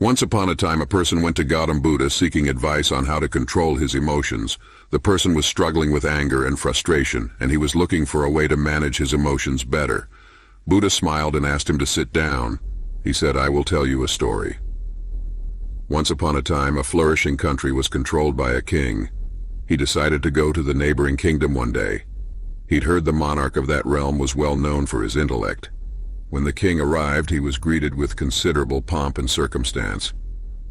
Once upon a time, a person went to Gautam Buddha seeking advice on how to control his emotions. The person was struggling with anger and frustration, and he was looking for a way to manage his emotions better. Buddha smiled and asked him to sit down. He said, "I will tell you a story." Once upon a time, a flourishing country was controlled by a king. He decided to go to the neighboring kingdom one day. He'd heard the monarch of that realm was well known for his intellect. When the king arrived, he was greeted with considerable pomp and circumstance.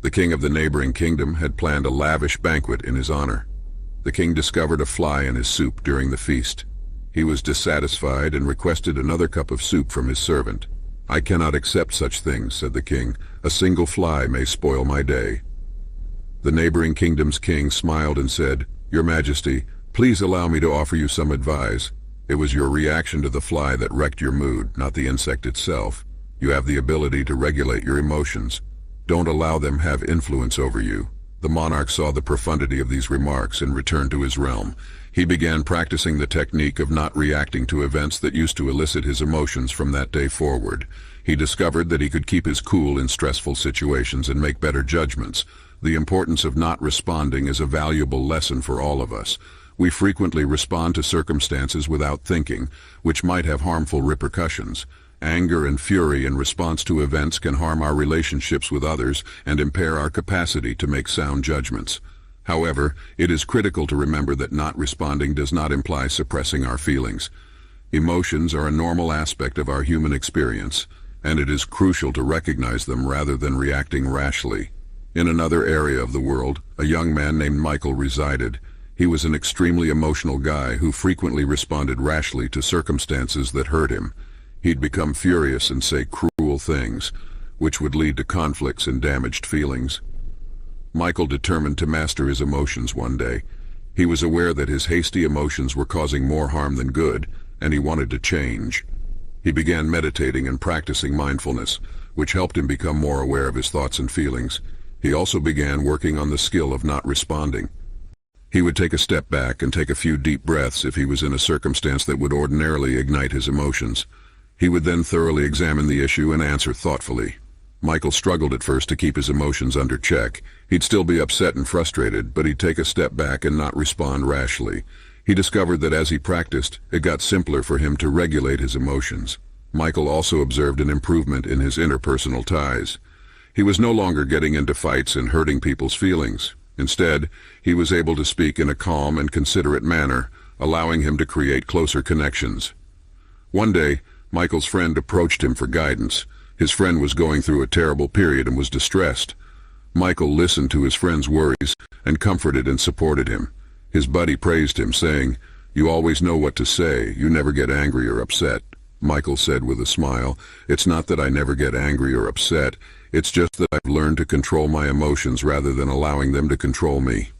The king of the neighboring kingdom had planned a lavish banquet in his honor. The king discovered a fly in his soup during the feast. He was dissatisfied and requested another cup of soup from his servant. "I cannot accept such things," said the king. "A single fly may spoil my day." The neighboring kingdom's king smiled and said, "Your Majesty, please allow me to offer you some advice. It was your reaction to the fly that wrecked your mood, not the insect itself. You have the ability to regulate your emotions. Don't allow them have influence over you." The monarch saw the profundity of these remarks and returned to his realm. He began practicing the technique of not reacting to events that used to elicit his emotions from that day forward. He discovered that he could keep his cool in stressful situations and make better judgments. The importance of not responding is a valuable lesson for all of us. We frequently respond to circumstances without thinking, which might have harmful repercussions. Anger and fury in response to events can harm our relationships with others and impair our capacity to make sound judgments. However, it is critical to remember that not responding does not imply suppressing our feelings. Emotions are a normal aspect of our human experience, and it is crucial to recognize them rather than reacting rashly. In another area of the world, a young man named Michael resided. He was an extremely emotional guy who frequently responded rashly to circumstances that hurt him. He'd become furious and say cruel things, which would lead to conflicts and damaged feelings. Michael determined to master his emotions one day. He was aware that his hasty emotions were causing more harm than good, and he wanted to change. He began meditating and practicing mindfulness, which helped him become more aware of his thoughts and feelings. He also began working on the skill of not responding. He would take a step back and take a few deep breaths if he was in a circumstance that would ordinarily ignite his emotions. He would then thoroughly examine the issue and answer thoughtfully. Michael struggled at first to keep his emotions under check. He'd still be upset and frustrated, but he'd take a step back and not respond rashly. He discovered that as he practiced, it got simpler for him to regulate his emotions. Michael also observed an improvement in his interpersonal ties. He was no longer getting into fights and hurting people's feelings. Instead, he was able to speak in a calm and considerate manner, allowing him to create closer connections. One day, Michael's friend approached him for guidance. His friend was going through a terrible period and was distressed. Michael listened to his friend's worries and comforted and supported him. His buddy praised him, saying, "You always know what to say. You never get angry or upset." Michael said with a smile, "It's not that I never get angry or upset. It's just that I've learned to control my emotions rather than allowing them to control me.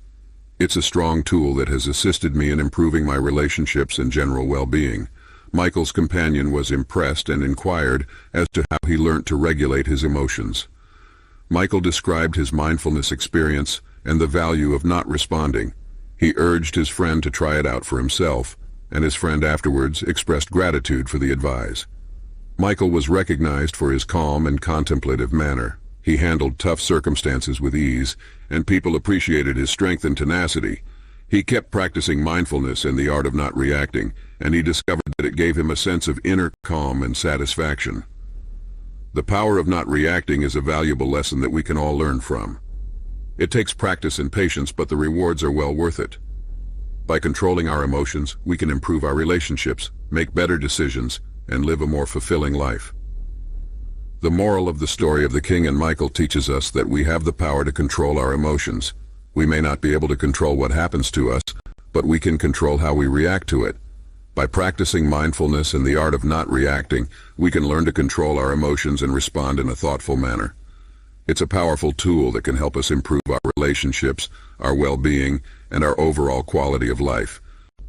It's a strong tool that has assisted me in improving my relationships and general well-being." Michael's companion was impressed and inquired as to how he learnt to regulate his emotions. Michael described his mindfulness experience and the value of not responding. He urged his friend to try it out for himself, and his friend afterwards expressed gratitude for the advice. Michael was recognized for his calm and contemplative manner. He handled tough circumstances with ease, and people appreciated his strength and tenacity. He kept practicing mindfulness and the art of not reacting, and he discovered that it gave him a sense of inner calm and satisfaction. The power of not reacting is a valuable lesson that we can all learn from. It takes practice and patience, but the rewards are well worth it. By controlling our emotions, we can improve our relationships, make better decisions, and live a more fulfilling life. The moral of the story of the king and Michael teaches us that we have the power to control our emotions. We may not be able to control what happens to us, but we can control how we react to it. By practicing mindfulness and the art of not reacting, we can learn to control our emotions and respond in a thoughtful manner. It's a powerful tool that can help us improve our relationships, our well-being, and our overall quality of life.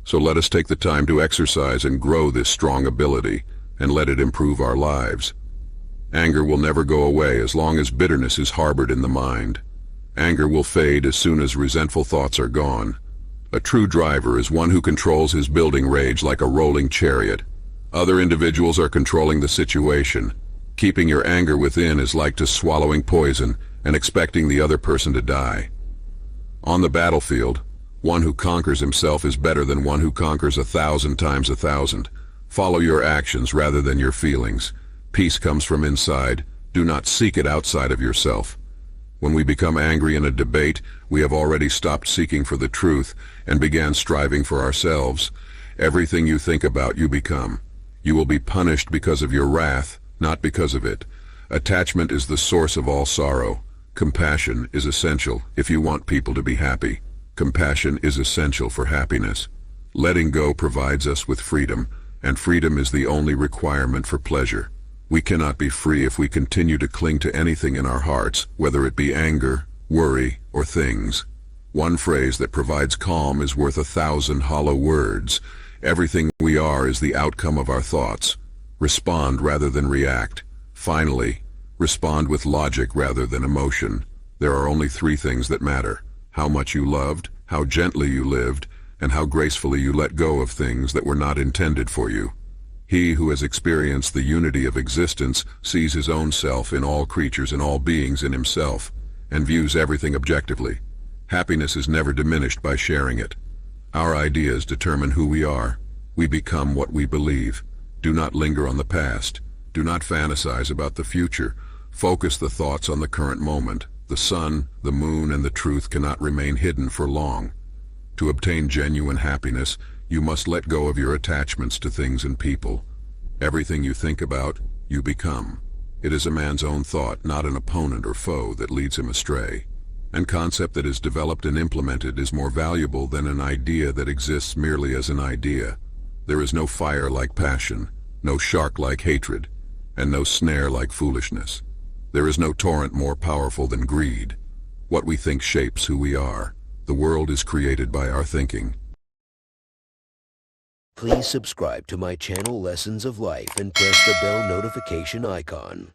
So let us take the time to exercise and grow this strong ability, and let it improve our lives. Anger will never go away as long as bitterness is harbored in the mind. Anger will fade as soon as resentful thoughts are gone. A true driver is one who controls his building rage like a rolling chariot. Other individuals are controlling the situation. Keeping your anger within is like to swallowing poison, and expecting the other person to die. On the battlefield, one who conquers himself is better than one who conquers 1,000 times 1,000. Follow your actions rather than your feelings. Peace comes from inside. Do not seek it outside of yourself. When we become angry in a debate, we have already stopped seeking for the truth and began striving for ourselves. Everything you think about, you become. You will be punished because of your wrath, not because of it. Attachment is the source of all sorrow. Compassion is essential if you want people to be happy. Compassion is essential for happiness. Letting go provides us with freedom, and freedom is the only requirement for pleasure. We cannot be free if we continue to cling to anything in our hearts, whether it be anger, worry, or things. One phrase that provides calm is worth 1,000 hollow words. Everything we are is the outcome of our thoughts. Respond rather than react. Finally, respond with logic rather than emotion. There are only 3 things that matter: how much you loved, how gently you lived, and how gracefully you let go of things that were not intended for you. He who has experienced the unity of existence sees his own self in all creatures and all beings in himself, and views everything objectively. Happiness is never diminished by sharing it. Our ideas determine who we are. We become what we believe. Do not linger on the past. Do not fantasize about the future. Focus the thoughts on the current moment. The sun, the moon, and the truth cannot remain hidden for long. To obtain genuine happiness, you must let go of your attachments to things and people. Everything you think about, you become. It is a man's own thought, not an opponent or foe, that leads him astray. An concept that is developed and implemented is more valuable than an idea that exists merely as an idea. There is no fire like passion, no shark like hatred, and no snare like foolishness. There is no torrent more powerful than greed. What we think shapes who we are. The world is created by our thinking. Please subscribe to my channel Lessons of Life and press the bell notification icon.